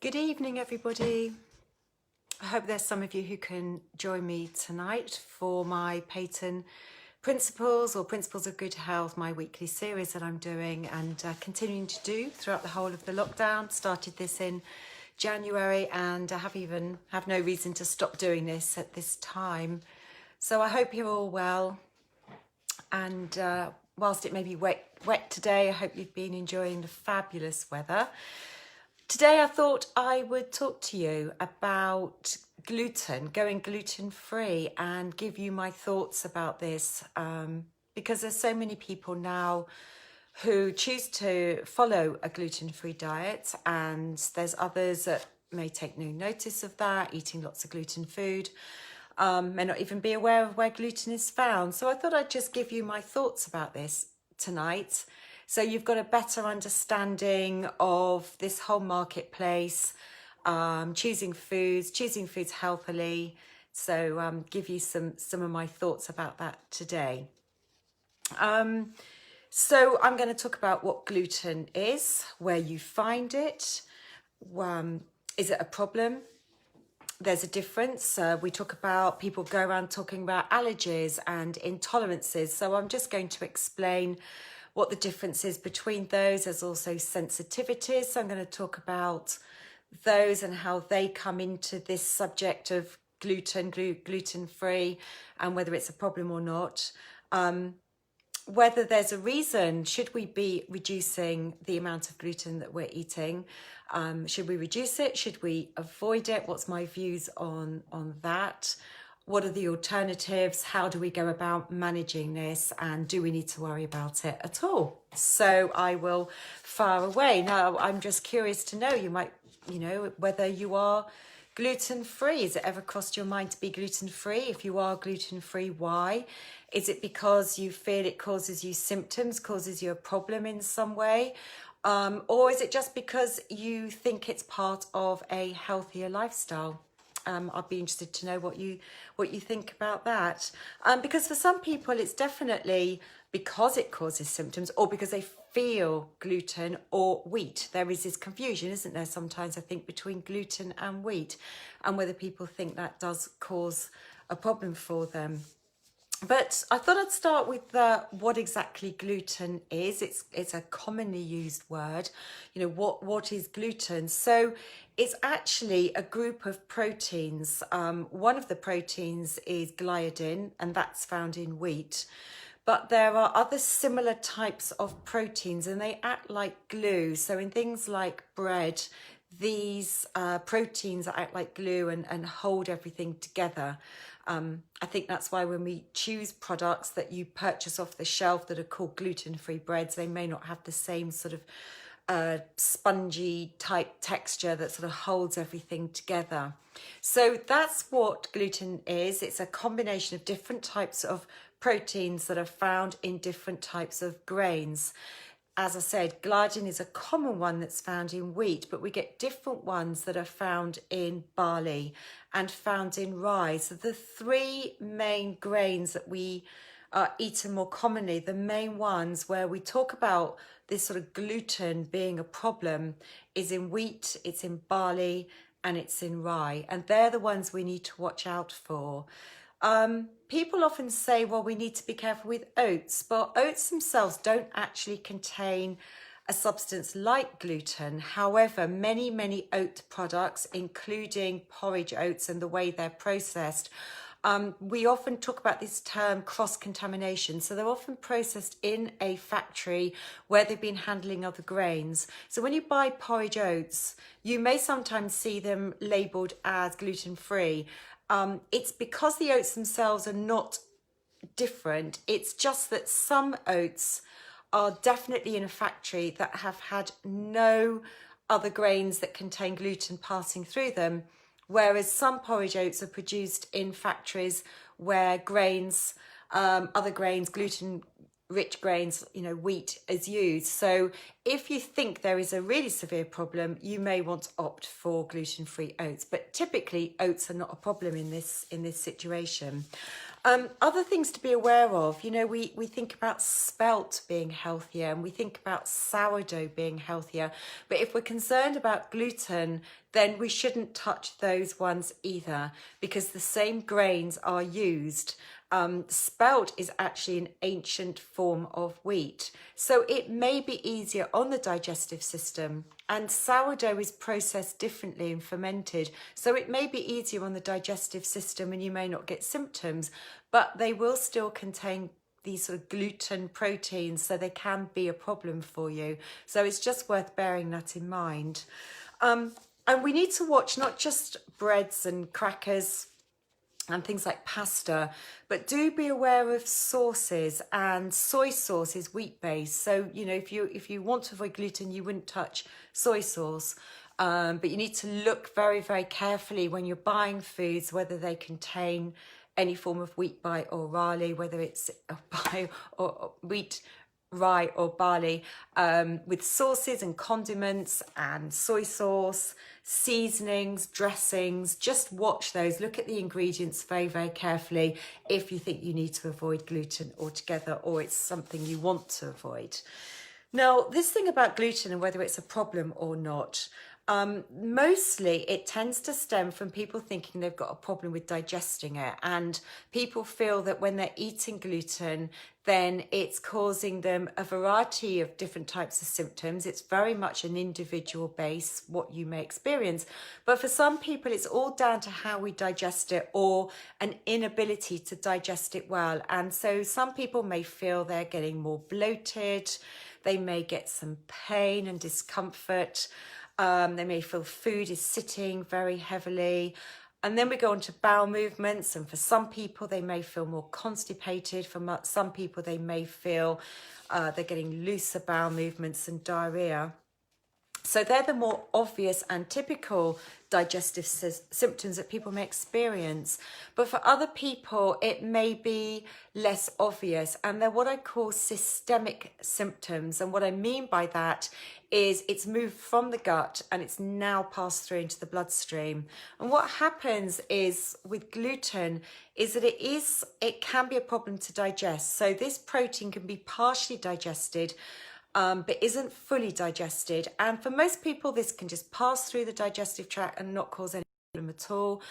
Good evening, everybody. I hope there's some of you who can join me tonight for my Peyton Principles or Principles of Good Health, my weekly series that I'm doing and continuing to do throughout the whole of the lockdown. Started this in January and I have no reason to stop doing this at this time. So I hope you're all well. And whilst it may be wet today, I hope you've been enjoying the fabulous weather. Today I thought I would talk to you about gluten, going gluten-free, and give you my thoughts about this because there's so many people now who choose to follow a gluten-free diet, and there's others that may take no notice of that, eating lots of gluten food, may not even be aware of where gluten is found. So I thought I'd just give you my thoughts about this tonight. So you've got a better understanding of this whole marketplace, choosing foods healthily. So give you some of my thoughts about that today. So I'm going to talk about what gluten is, where you find it, is it a problem? There's a difference. We talk about, people go around talking about allergies and intolerances. So I'm just going to explain what the difference is between those. There's also sensitivities. So I'm going to talk about those and how they come into this subject of gluten-free and whether it's a problem or not. Whether there's a reason, should we be reducing the amount of gluten that we're eating? Should we reduce it? Should we avoid it? What's my views on that? What are the alternatives? How do we go about managing this? And do we need to worry about it at all? So I will fire away. Now, I'm just curious to know, whether you are gluten-free. Has it ever crossed your mind to be gluten-free? If you are gluten-free, why? Is it because you feel it causes you symptoms, causes you a problem in some way? Or is it just because you think it's part of a healthier lifestyle? I'd be interested to know what you think about that. Because for some people, it's definitely because it causes symptoms or because they feel gluten or wheat. There is this confusion, isn't there, sometimes, I think, between gluten and wheat, and whether people think that does cause a problem for them. But I thought I'd start with what exactly gluten is. It's a commonly used word. What is gluten? So it's actually a group of proteins. One of the proteins is gliadin, and that's found in wheat. But there are other similar types of proteins, and they act like glue. So in things like bread, these proteins act like glue and hold everything together. I think that's why when we choose products that you purchase off the shelf that are called gluten-free breads, they may not have the same sort of spongy type texture that sort of holds everything together. So that's what gluten is. It's a combination of different types of proteins that are found in different types of grains. As I said, gliadin is a common one that's found in wheat, but we get different ones that are found in barley and found in rye. So the three main grains that we eat more commonly, the main ones where we talk about this sort of gluten being a problem, is in wheat, it's in barley, and it's in rye. And they're the ones we need to watch out for. People often say, well, we need to be careful with oats, but oats themselves don't actually contain a substance like gluten. However, many oat products, including porridge oats and the way they're processed, we often talk about this term cross-contamination. So they're often processed in a factory where they've been handling other grains. So when you buy porridge oats, you may sometimes see them labelled as gluten-free. It's because the oats themselves are not different. It's just that some oats are definitely in a factory that have had no other grains that contain gluten passing through them, whereas some porridge oats are produced in factories where grains, other grains, gluten rich grains, wheat is used. So if you think there is a really severe problem, you may want to opt for gluten-free oats. But typically, oats are not a problem in this situation. Other things to be aware of, we think about spelt being healthier and we think about sourdough being healthier. But if we're concerned about gluten, then we shouldn't touch those ones either, because the same grains are used. Spelt is actually an ancient form of wheat, so it may be easier on the digestive system, and sourdough is processed differently and fermented, so it may be easier on the digestive system and you may not get symptoms, but they will still contain these sort of gluten proteins, so they can be a problem for you. So it's just worth bearing that in mind. And we need to watch not just breads and crackers and things like pasta, but do be aware of sauces, and soy sauce is wheat based. So, if you want to avoid gluten, you wouldn't touch soy sauce. But you need to look very, very carefully when you're buying foods, whether they contain any form of wheat, rye or barley, whether it's wheat, rye or barley, with sauces and condiments and soy sauce, seasonings, dressings. Just watch those, look at the ingredients very, very carefully if you think you need to avoid gluten altogether or it's something you want to avoid. Now, this thing about gluten and whether it's a problem or not, mostly it tends to stem from people thinking they've got a problem with digesting it, and people feel that when they're eating gluten, then it's causing them a variety of different types of symptoms. It's very much an individual base, what you may experience. But for some people, it's all down to how we digest it or an inability to digest it well. And so some people may feel they're getting more bloated. They may get some pain and discomfort. They may feel food is sitting very heavily. And then we go on to bowel movements. And for some people, they may feel more constipated. For some people, they may feel they're getting looser bowel movements and diarrhea. So they're the more obvious and typical digestive symptoms that people may experience. But for other people, it may be less obvious. And they're what I call systemic symptoms. And what I mean by that is it's moved from the gut and it's now passed through into the bloodstream. And what happens is with gluten is that it can be a problem to digest. So this protein can be partially digested, but isn't fully digested. And for most people, this can just pass through the digestive tract and not cause any problem at all.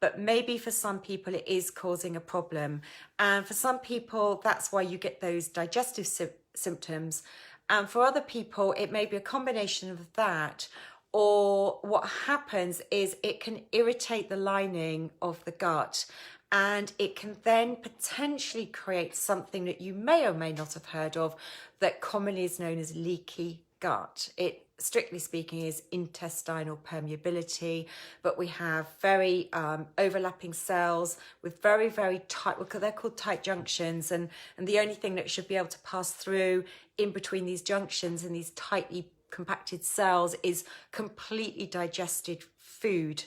But maybe for some people, it is causing a problem. And for some people, that's why you get those digestive symptoms. And for other people, it may be a combination of that, or what happens is it can irritate the lining of the gut, and it can then potentially create something that you may or may not have heard of that commonly is known as leaky gut. It, strictly speaking, is intestinal permeability, but we have very overlapping cells with very, very tight, they're called tight junctions, and the only thing that should be able to pass through in between these junctions and these tightly compacted cells is completely digested food,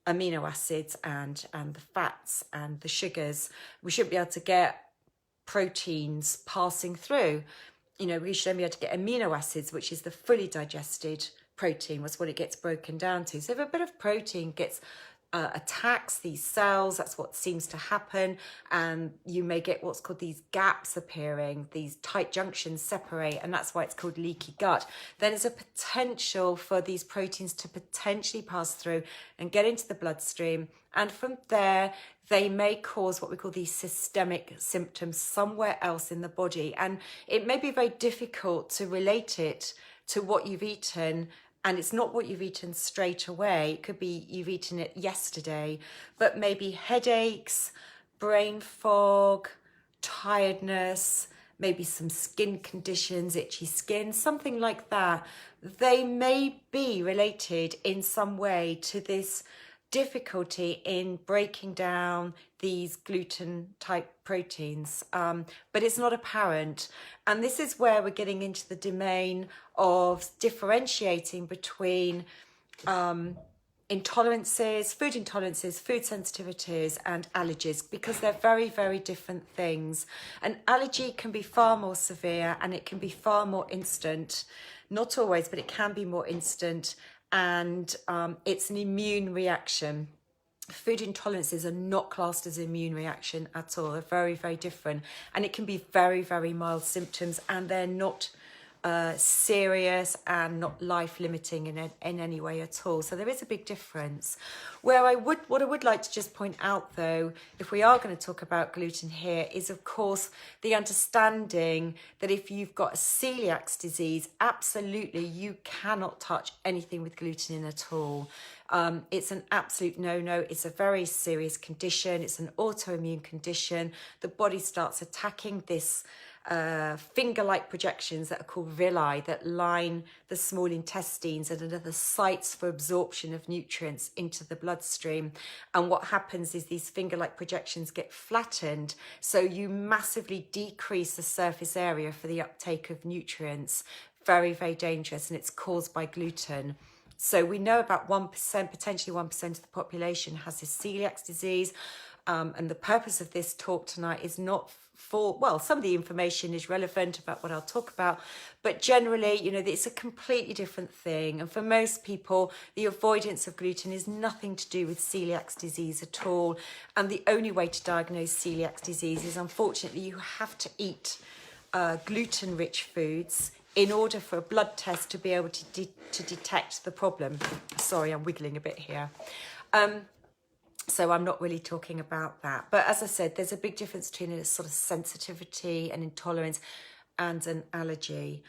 amino acids and the fats and the sugars. We shouldn't be able to get proteins passing through. We should only be able to get amino acids, which is the fully digested protein, was what it gets broken down to. So if a bit of protein gets attacks these cells, that's what seems to happen, and you may get what's called these gaps appearing, these tight junctions separate, and that's why it's called leaky gut. Then there's a potential for these proteins to potentially pass through and get into the bloodstream, and from there they may cause what we call these systemic symptoms somewhere else in the body. And it may be very difficult to relate it to what you've eaten, and it's not what you've eaten straight away. It could be you've eaten it yesterday, but maybe headaches, brain fog, tiredness, maybe some skin conditions, itchy skin, something like that. They may be related in some way to this difficulty in breaking down these gluten type proteins, but it's not apparent. And this is where we're getting into the domain of differentiating between intolerances, food sensitivities, and allergies, because they're very, very different things. An allergy can be far more severe and it can be far more instant. Not always, but it can be more instant, and it's an immune reaction. Food intolerances are not classed as an immune reaction at all. They're very, very different, and it can be very, very mild symptoms, and they're not serious and not life-limiting in any way at all. So there is a big difference. What I would like to just point out, though, if we are going to talk about gluten here, is of course the understanding that if you've got a celiac disease, absolutely you cannot touch anything with gluten in at all. It's an absolute no-no. It's a very serious condition. It's an autoimmune condition. The body starts attacking this finger-like projections that are called villi that line the small intestines and are the sites for absorption of nutrients into the bloodstream. And what happens is these finger-like projections get flattened, so you massively decrease the surface area for the uptake of nutrients. Very, very dangerous, and it's caused by gluten. So we know about 1%, potentially 1% of the population has this celiac disease. And the purpose of this talk tonight is not for, well, some of the information is relevant about what I'll talk about, but generally, you know, it's a completely different thing. And for most people, the avoidance of gluten is nothing to do with celiac disease at all. And the only way to diagnose celiac disease is, unfortunately, you have to eat gluten-rich foods in order for a blood test to be able to detect the problem. Sorry, I'm wiggling a bit here. So I'm not really talking about that. But as I said, there's a big difference between a sort of sensitivity and intolerance and an allergy.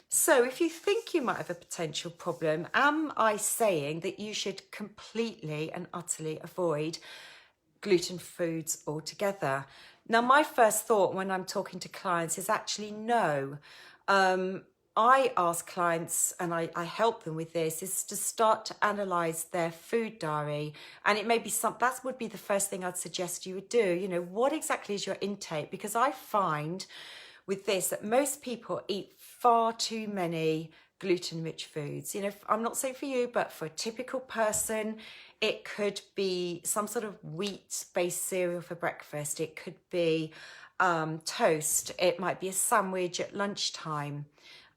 So if you think you might have a potential problem, am I saying that you should completely and utterly avoid gluten foods altogether? Now, my first thought when I'm talking to clients is actually no. I ask clients, and I help them with this, is to start to analyse their food diary. And it may be that would be the first thing I'd suggest you would do. You know, what exactly is your intake? Because I find with this that most people eat far too many gluten-rich foods. You know, I'm not saying for you, but for a typical person, it could be some sort of wheat-based cereal for breakfast. It could be toast. It might be a sandwich at lunchtime.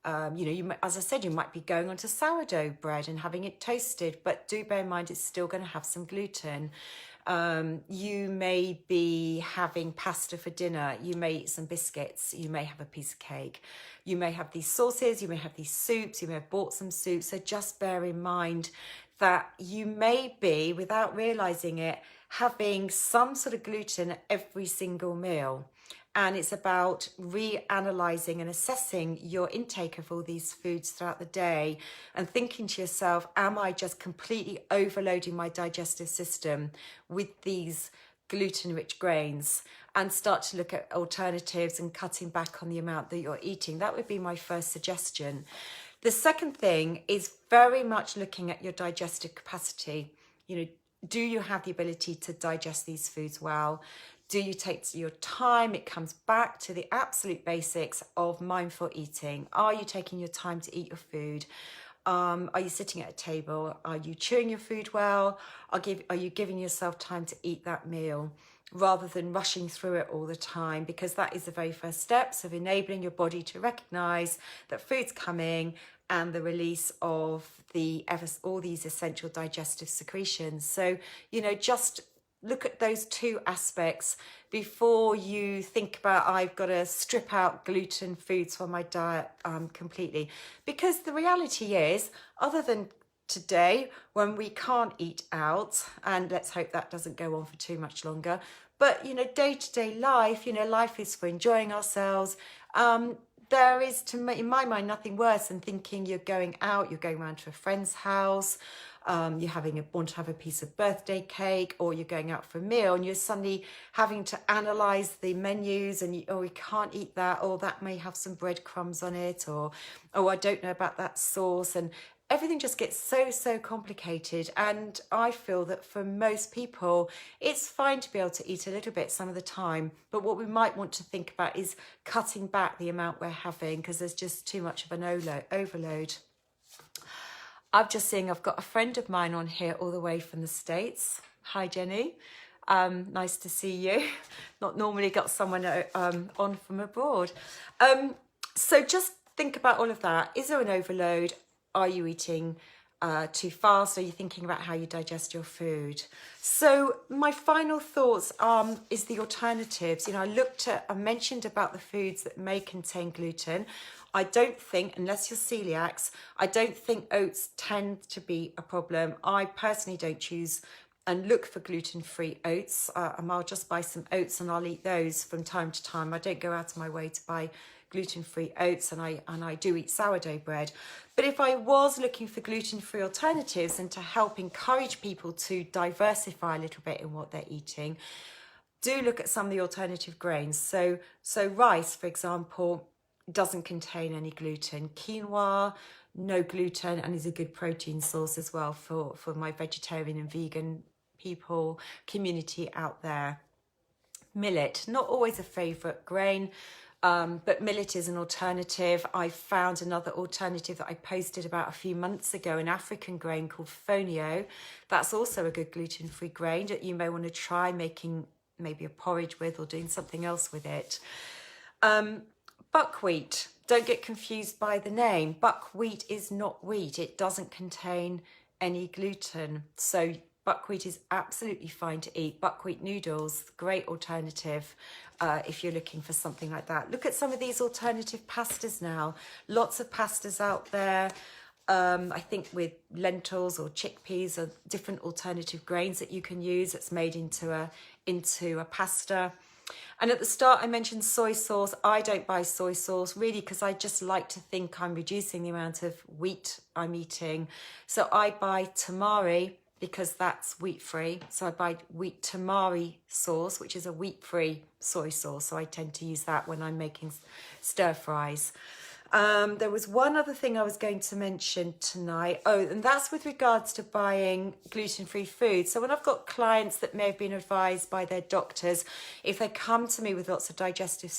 You know, you might, as I said, you might be going onto sourdough bread and having it toasted, but do bear in mind it's still going to have some gluten. You may be having pasta for dinner. You may eat some biscuits. You may have a piece of cake. You may have these sauces. You may have these soups. You may have bought some soup. So just bear in mind that you may be, without realizing it, having some sort of gluten at every single meal. And it's about reanalyzing and assessing your intake of all these foods throughout the day and thinking to yourself, am I just completely overloading my digestive system with these gluten-rich grains? And start to look at alternatives and cutting back on the amount that you're eating. That would be my first suggestion. The second thing is very much looking at your digestive capacity. You know, do you have the ability to digest these foods well? Do you take your time? It comes back to the absolute basics of mindful eating. Are you taking your time to eat your food? Are you sitting at a table? Are you chewing your food well? Are you giving yourself time to eat that meal rather than rushing through it all the time? Because that is the very first steps of enabling your body to recognize that food's coming and the release of all these essential digestive secretions. So, you know, just look at those two aspects before you think about, I've got to strip out gluten foods from my diet completely. Because the reality is, other than today when we can't eat out, and let's hope that doesn't go on for too much longer, but, you know, day-to-day life, you know, life is for enjoying ourselves. There is, in my mind, nothing worse than thinking you're going out, you're going round to a friend's house, you're want to have a piece of birthday cake, or you're going out for a meal and you're suddenly having to analyse the menus and we can't eat that, or that may have some breadcrumbs on it, or I don't know about that sauce, and everything just gets so complicated. And I feel that for most people, it's fine to be able to eat a little bit some of the time, but what we might want to think about is cutting back the amount we're having, because there's just too much of an overload. I'm just seeing I've got a friend of mine on here all the way from the States. Hi, Jenny. Nice to see you. Not normally got someone on from abroad. So just think about all of that. Is there an overload? Are you eating too fast? Are you thinking about how you digest your food? So my final thoughts is the alternatives. You know, I mentioned about the foods that may contain gluten. I don't think, unless you're celiacs, I don't think oats tend to be a problem. I personally don't choose and look for gluten-free oats. And I'll just buy some oats and I'll eat those from time to time. I don't go out of my way to buy gluten-free oats, and I do eat sourdough bread. But if I was looking for gluten-free alternatives and to help encourage people to diversify a little bit in what they're eating, do look at some of the alternative grains. So rice, for example, doesn't contain any gluten. Quinoa, no gluten, and is a good protein source as well for my vegetarian and vegan people community out there. Millet, not always a favourite grain, but millet is an alternative. I found another alternative that I posted about a few months ago, an African grain called fonio. That's also a good gluten-free grain that you may want to try making maybe a porridge with or doing something else with it. Buckwheat, don't get confused by the name. Buckwheat is not wheat. It doesn't contain any gluten. So buckwheat is absolutely fine to eat. Buckwheat noodles, great alternative if you're looking for something like that. Look at some of these alternative pastas now. Lots of pastas out there. I think with lentils or chickpeas or different alternative grains that you can use that's made into a pasta. And at the start I mentioned soy sauce. I don't buy soy sauce really because I just like to think I'm reducing the amount of wheat I'm eating. So I buy tamari because that's wheat-free. So I buy wheat tamari sauce, which is a wheat-free soy sauce. So I tend to use that when I'm making stir fries. There was one other thing I was going to mention tonight. Oh, and that's with regards to buying gluten-free food. So when I've got clients that may have been advised by their doctors, if they come to me with lots of digestive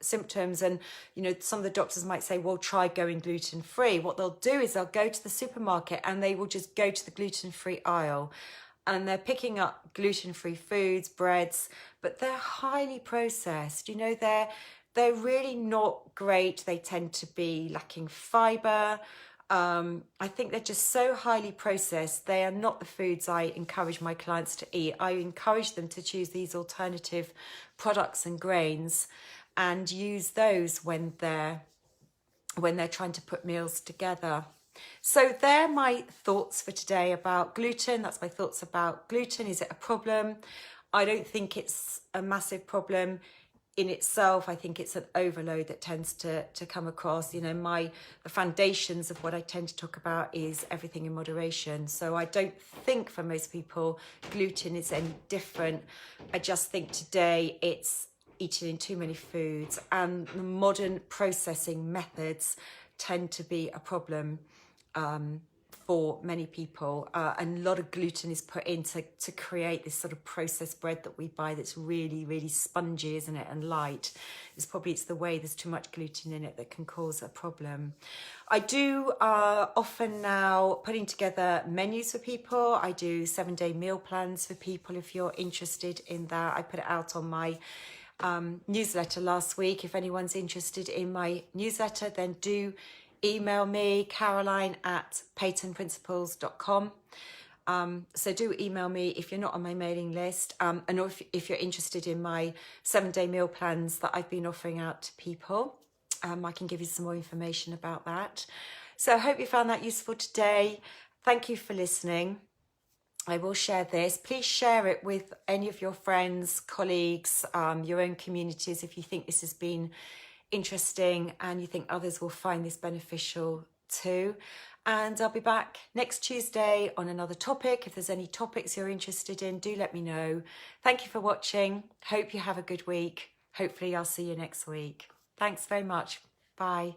symptoms, and you know, some of the doctors might say, well, try going gluten-free. What they'll do is they'll go to the supermarket and they will just go to the gluten-free aisle. And they're picking up gluten-free foods, breads, but they're highly processed. You know, they're really not great. They tend to be lacking fibre. I think they're just so highly processed. They are not the foods I encourage my clients to eat. I encourage them to choose these alternative products and grains and use those when they're trying to put meals together. So they're my thoughts for today about gluten. That's my thoughts about gluten. Is it a problem? I don't think it's a massive problem in itself. I think it's an overload that tends to come across. You know, the foundations of what I tend to talk about is everything in moderation. So I don't think for most people gluten is any different. I just think today it's eaten in too many foods, and the modern processing methods tend to be a problem for many people, and a lot of gluten is put in to create this sort of processed bread that we buy that's really, really spongy, isn't it, and light. It's the way there's too much gluten in it that can cause a problem. I do often now putting together menus for people. I do 7-day meal plans for people if you're interested in that. I put it out on my newsletter last week. If anyone's interested in my newsletter, then do email me, caroline@peytonprinciples.com. So do email me if you're not on my mailing list, and if you're interested in my 7-day meal plans that I've been offering out to people. I can give you some more information about that. So I hope you found that useful today. Thank you for listening. I will share this. Please share it with any of your friends, colleagues, your own communities if you think this has been interesting and you think others will find this beneficial too. And I'll be back next Tuesday on another topic. If there's any topics you're interested in, do let me know. Thank you for watching. Hope you have a good week. Hopefully I'll see you next week. Thanks very much. Bye.